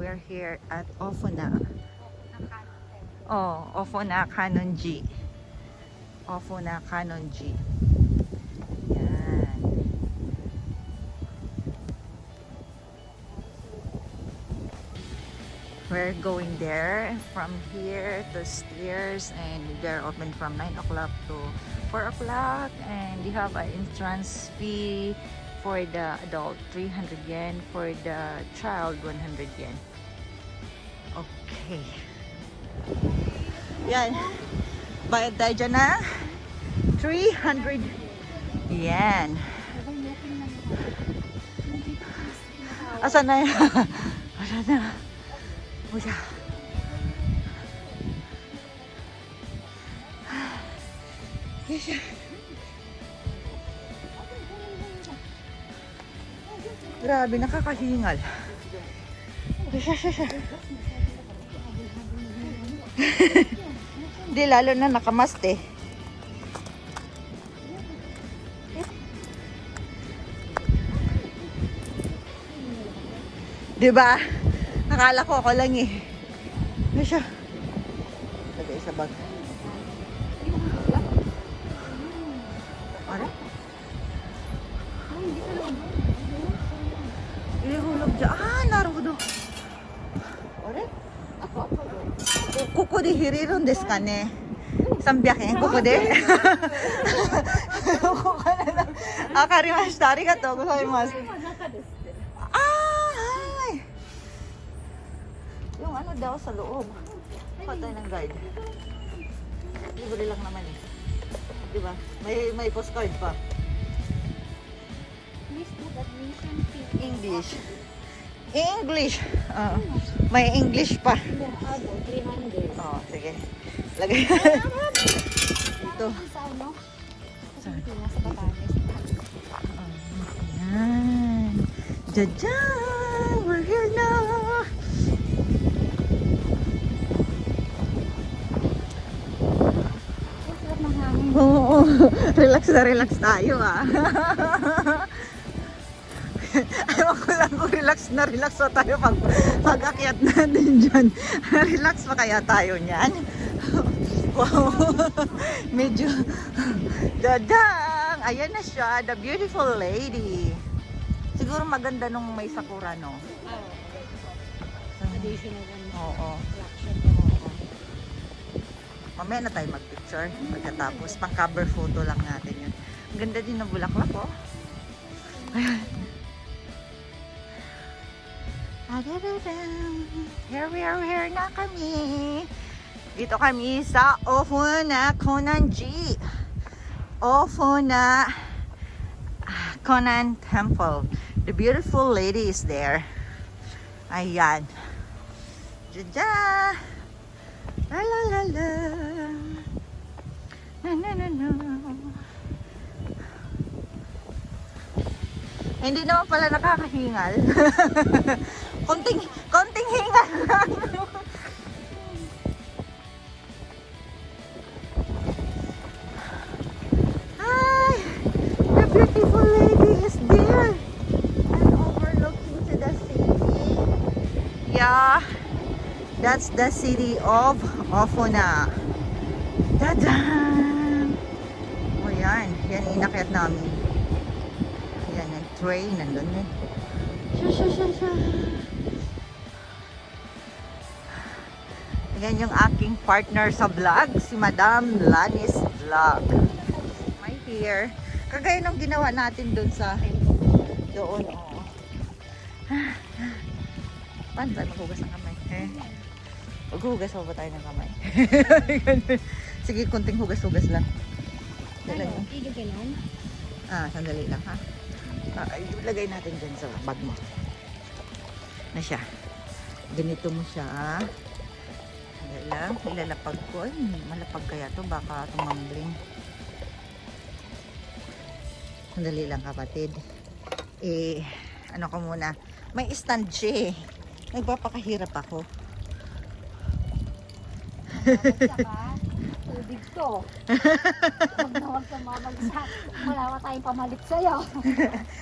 we're here at Ofona. Oh, Ofona Kanonji. Ofona Kanonji. Yan. We're going there from here to stairs, and they're open from 9 o'clock to 4 o'clock, and you have an entrance fee for the adult 300 yen, for the child 100 yen. Okay. Yan. Bayad tayo dyan na 300 yen. Asan na yan? Asan na? Uya. Yes. Grabe, nakakahingal. Di lalo na nakamask eh. Diba? Nakala ko ako lang eh. Ano siya? Lagay sa bag. Ano? Ihulog dyan. Ah, narudo. Ore? Kuko de hiriron desu ka ne? 300 yen? Kuko de? Wakarimashita. Arigatou gozaimasu. Yung ano daw sa loob. Patay ng guide. Libre lang naman eh. Diba? May postcard pa. Please put admission fee. English. English. May English pa. 300. Oh, sige. Lagay. Ito. Sa ano? Sa Pilipinas, sa Batanes. Yan. Jajan! We're here now! Sarap ng hangin. Oo. Relax na relax tayo ah. Ayaw ko lang kung relax pa tayo pag-akyat natin dyan. Relax pa kaya tayo niyan? Wow. Medyo dadang. Ayan na siya. The beautiful lady. Siguro maganda nung may sakura, no? Additional one. Oo. Collection. Mamaya na tayo mag-picture. Pagkatapos, pang cover photo lang natin yun. Ang ganda din ng bulaklak, oh. Ayan. Here na kami. Dito kami sa Ofona Konanji. Ofona Konan Temple. The beautiful lady is there. Ayan. Jaja! La la la la. Na na na na. Hindi naman pala nakakahingal. konting hingal lang. Hi! The beautiful lady is there. And overlooking to the city. Yeah. That's the city of Ofona. Tadam! O yan. Yan inakyat namin. Yan yung train. Nandun yun. Sha. Yan yung aking partner sa vlog. Si Madam Lanis Vlog. My here. Kagaya nung ginawa natin dun sa doon. Oh. Paano tayo maghugas ng kamay? Maghugas ba tayo ng kamay? Sige, kunting hugas-hugas lang. Ano? Igil kailan? Sandali lang ha. Ilagay natin dyan sa bag mo. Na siya. Ganito mo siya. Sandali lang. Ilalapag ko. Ay, malapag kaya to. Baka tumambling. Sandali lang kapatid. Ano ko muna. May stand siya eh. Nagpapakahirap ako. Tubig to. Huwag na huwag kang mamagsak. Wala ka tayong pamalit sa'yo.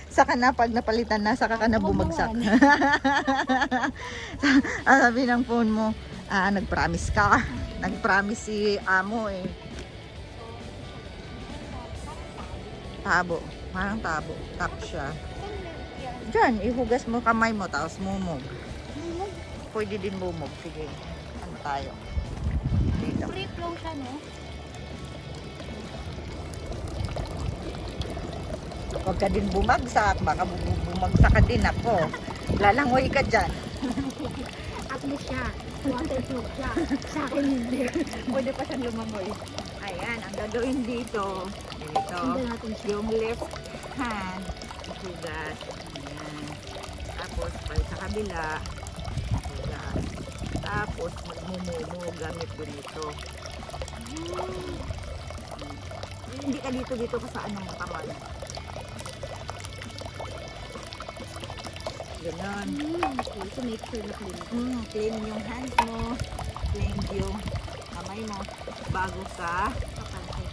Saka na, pag napalitan na, saka ka na Huwag bumagsak. naman. Sabi ng phone mo, nag-promise ka. Nag-promise si amo eh. Tabo. Parang tabo. Tap siya. Diyan, ihugas mo kamay mo, tapos mumog. Pwede din bumog. Sige. Ano tayo? Dito. Free flow siya, no? Huwag ka din bumagsak. Baka bumagsak ka din ako. Lalangoy ka dyan. At least siya. Waterproof siya. Sa akin hindi. Pwede pa siyang lumangoy. Ayan, ang gagawin dito. Dito. Sundan natin siya. Yung left hand. Hugas. Ayan. Tapos, pala sa kabila. Hugas. Tapos, magmumumo gamit din ito. Hindi ka dito ka sa anong kamay. Ganon. Okay, so make sure na clean. Clean yung hands mo. Clean yung kamay mo. Bago ka. Kapante.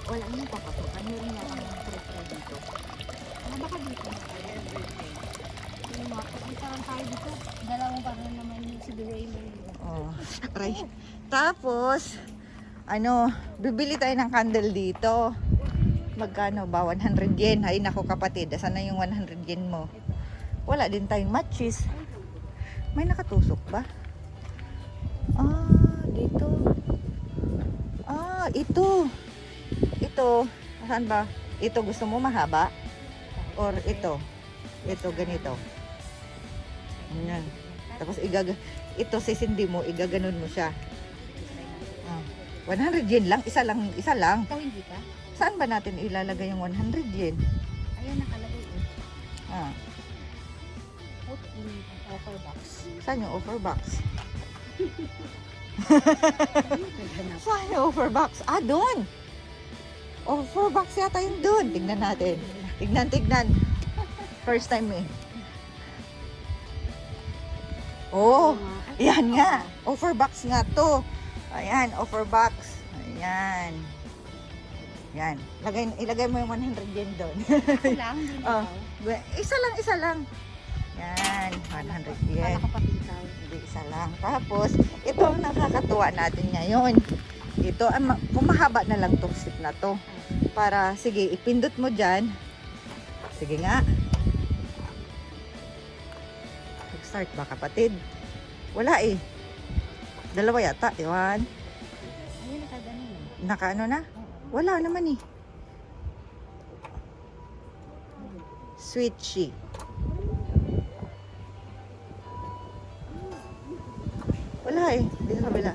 Wala nang papasukan. Meron nga kang pressure dito. Ano ba ka dito? Yung mga pagkita lang tayo dito. Dalawang parang naman yung siguro yung Oh, aray. Tapos, bibili tayo ng candle dito. Magkano ba? 100 yen. Ay, nako kapatid. Asan na yung 100 yen mo? Wala din tayong matches. May nakatusok ba? Dito. Ito. Ito. Saan ba? Ito gusto mo mahaba? Or ito? Ito, ganito. Ayan. Tapos ito sisindi mo, igaganon mo siya. 100 yen lang, isa lang. Ikaw hindi ka? Saan ba natin ilalagay yung 100 yen? Ayan, nakalagay eh. Put in offer box. Saan yung offer box? Naghanap. Saan yung offer box? Doon! Offer box yata yung doon. Tignan natin. Tignan. First time eh. Oh, yan nga. Offer box nga to. Ayan, offer box. Ayan. Yan. Ilagay mo yung 100 yen doon. Ako lang, hindi Oh. ikaw. Isa lang. Yan, 100 yen. Para kapatid ikaw. Hindi, isa lang. Tapos, ito ang nakakatuwa natin ngayon. Ito, kung mahaba na lang tong stick na to. Para, sige, ipindot mo dyan. Sige nga. Start ba kapatid? Wala eh. Dalawa yata. Iwan. Ayun, nakaganon eh. Nakaano na? Wala naman eh. Switchy. Wala eh. Hindi sa kabila.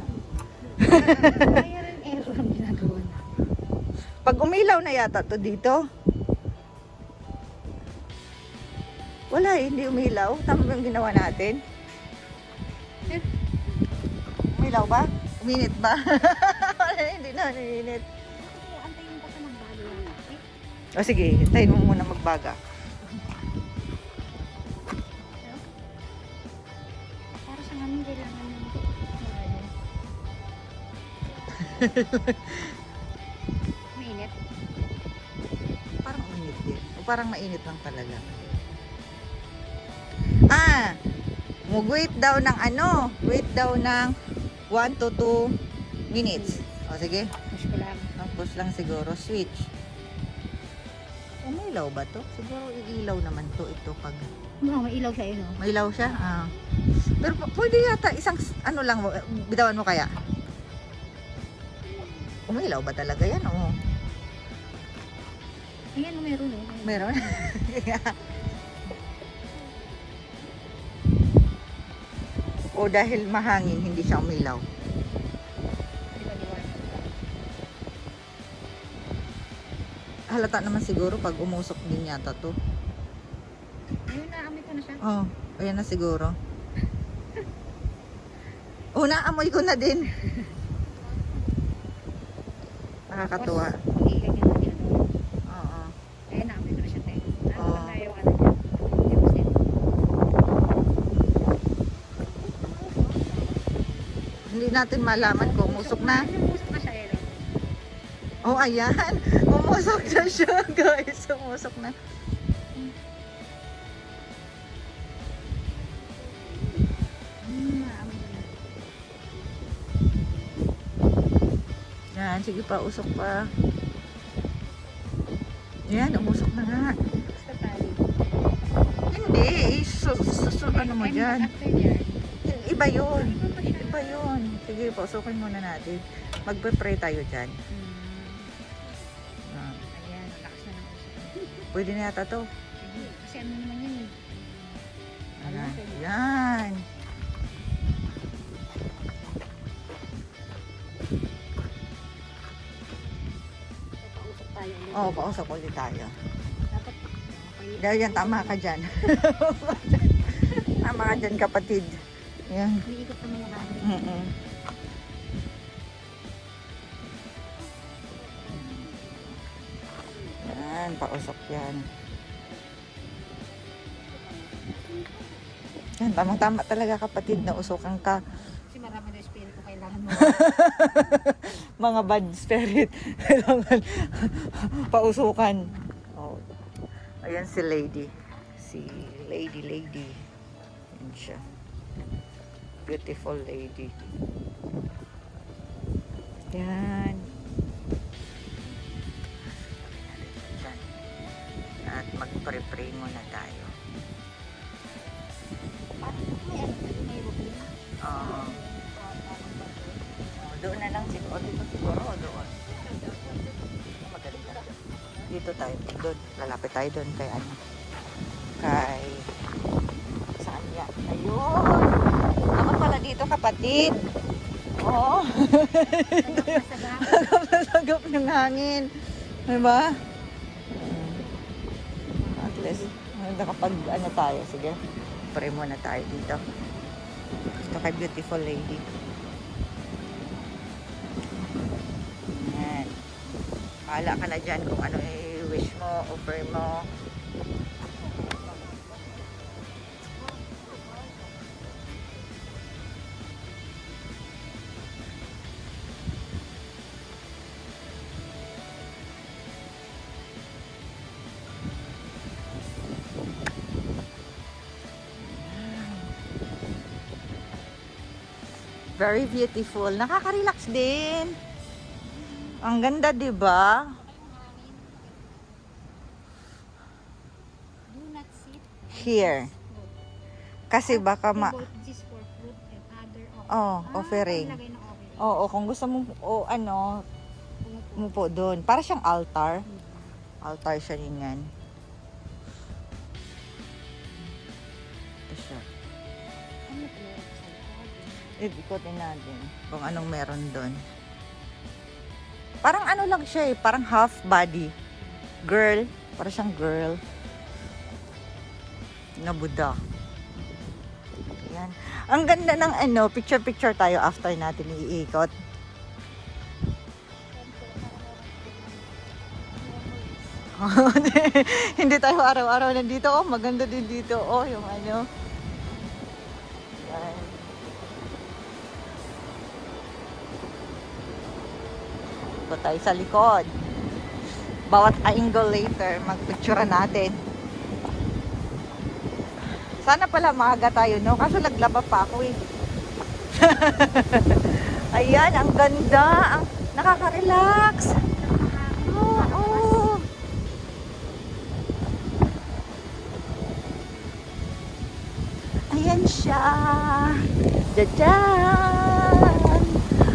Kaya rin error ang ginagawa na. Pag umilaw na yata to dito. Wala eh. Hindi umilaw. Tama ba yung ginawa natin? Umilaw ba? Uminit ba? Hindi na uminit. Kaya antayin mo pa sa magbago lang. O sige, hintayin mo muna magbaga. Para sa namin kailangan ng mainit. Parang uminit din. O parang mainit lang talaga. Mag-wait daw ng wait daw ng 1 to 2 minutes. O sige, Push ko lang. push lang siguro, switch. Umilaw ba to? Siguro iilaw naman to ito pag May ilaw siya yun, no? mailaw siya. Pero pwede yata isang lang, bitawan mo kaya? Umilaw ba talaga yan? Oo. Ayan, meron eh. Meron? O dahil mahangin, hindi siya umilaw. Halata naman siguro pag umusok din yata to. Ayun, naamoy ko na siya. Oh, ayan na siguro. Naamoy ko na din. Nakakatuwa. Mag-iigay na din. Oo. Ayun, naamoy ko na siya, te. Ano Oo. ba na yung ano niya? Deposit. Hindi natin malaman kung umusok na. Umusok na siya, eh. Oh, ayan. Umusok na siya, guys. Umusok na. Yan, sige pa, usok pa. Yan, umusok na nga. Basta tayo. Hindi, ano mo dyan? After yan. Iba yun. Iba pa siya. Iba yun. Sige, pausukin muna natin. Magpe-pray tayo dyan. Ah, Ayan, lakas na ng usok. pwede na yata to. Sige, kasi ano naman yan eh. Ayan. Yan. Papausok tayo ulit. Oo, pausok ulit tayo. Dapat, okay. Dahil yan, tama ka dyan. Tama ka dyan, kapatid. Yan. Umiikot naman yung hangin. Mm-mm. Yan, pausok yan. Yan, tama-tama talaga kapatid na usukan ka. Kasi marami na espiritu kailangan mo. Mga bad spirit. Kailangan pausukan. Oh. Ayan si Lady. Si Lady. Ayan siya. Beautiful lady. Yan. Yan. At mag-pray-pray muna tayo. Oo. Doon na lang siguro. Dito siguro o doon? Magaling na. Dito tayo. Doon. Lalapit tayo doon kay ano. Kay... Saan yan? Ayun! Ako pala dito kapatid. Oo. Sagap ng hangin. Diba? At least, nakapag ano tayo. Sige. Pray muna tayo dito. Ito kay beautiful lady. Yan. Pahala ka na dyan kung ano i-wish mo, offer mo. Very beautiful. Nakaka-relax din. Ang ganda, 'di ba? Do not sit. Here. Kasi baka This for fruit and other offering. Lagay ng offering. Oo, kung gusto mo umupo doon. Para siyang altar. Altar siya yan. Ito siya. Ano pa meron sa likod? Ikotin natin kung anong meron doon. Parang ano lang siya eh, parang half body. Girl, parang siyang girl. Na Buddha. Yan. Ang ganda ng picture tayo after natin iikot. Hindi tayo araw-araw nandito. Oh, maganda din dito. Oh, yung ano. Yan. Ito tayo sa likod. Bawat angle later, magpicture natin. Sana pala maaga tayo, no? Kaso naglaba pa ako eh. Ayan, ang ganda. Ang nakaka-relax. Oo. Ayan siya. Jajan.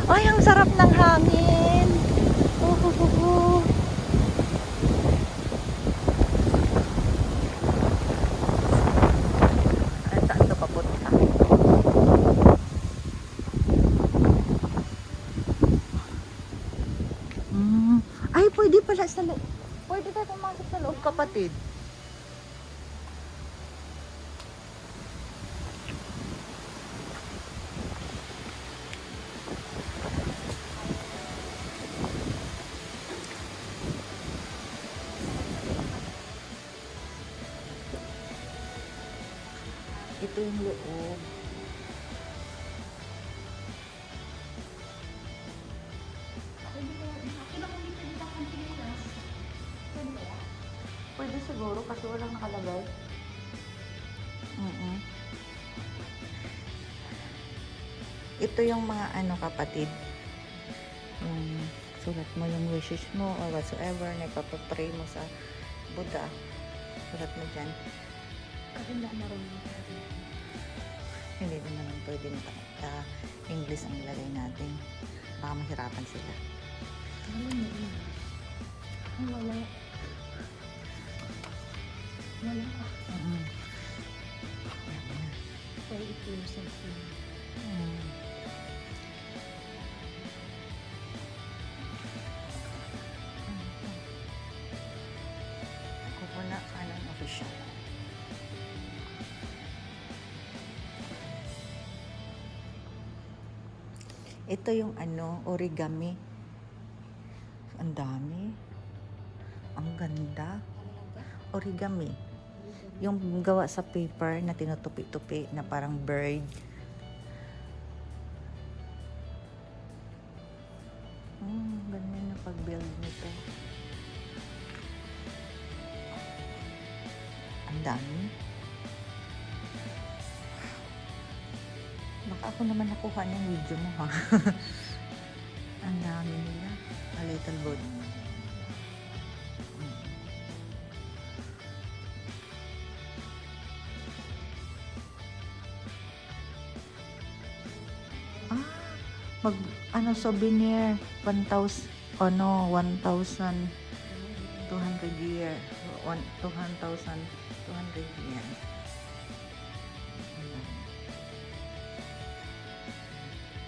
Ay, ang sarap ng hangin. Saan ito papunta? Ay, pwede pala sa loob. Pwede tayo pumasok sa loob, kapatid. Ito yung loob. Ito yung mga ano kapatid, yung sulat mo yung wishes mo or whatsoever na ipapapray mo sa Buddha. Sulat mo dyan. Kasi marunong. Hindi din naman pwede na English ang ilagay natin. Baka mahirapan sila. Wala. Wala. Mm. Pray it to yourself. Mm. Ako po na anong official. Ito yung ano, origami. Ang dami. Ang ganda. Origami. Yung gawa sa paper na tinutupi-tupi na parang bird. Ganyan na pag-build nito. Ang dami. Baka ako naman nakuha ng video mo ha. Ang dami nila. A little boat. Mag ano souvenir 1,000 ano 1,200 year 200 year.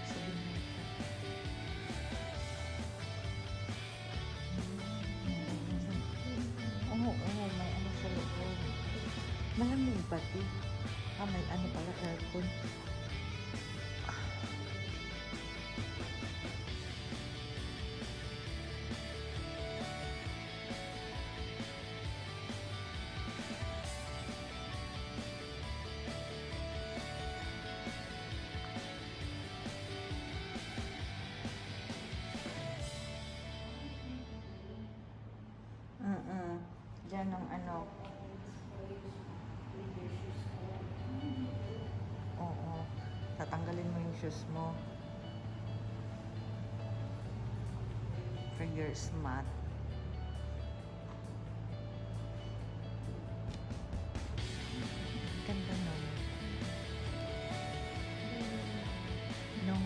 Souvenir. Oo, may ano sa loob. Malamig pati. May ano pala aircon. Diyan ang ano. Oo. Tatanggalin mo yung shoes mo. For your smart. Ganda nun. Nung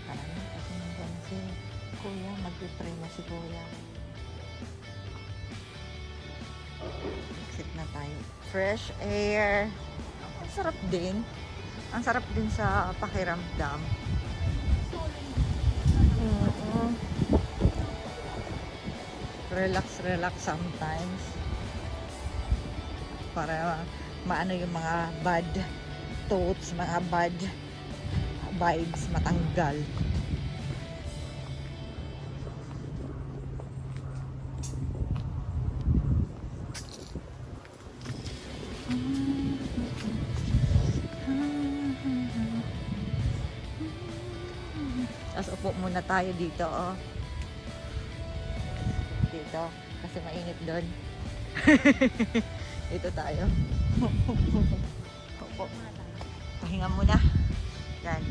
parang kasi nandiyan na si Kuya, mag-pray na si Kuya. Exit na tayo. Fresh air. Ang sarap din. Ang sarap din sa pakiramdam. Relax sometimes. Para maano yung mga bad thoughts, mga bad vibes matanggal. Tapos upo muna tayo dito, oh. Dito, kasi mainit doon. Dito tayo. Upo. Pahinga muna. Yan.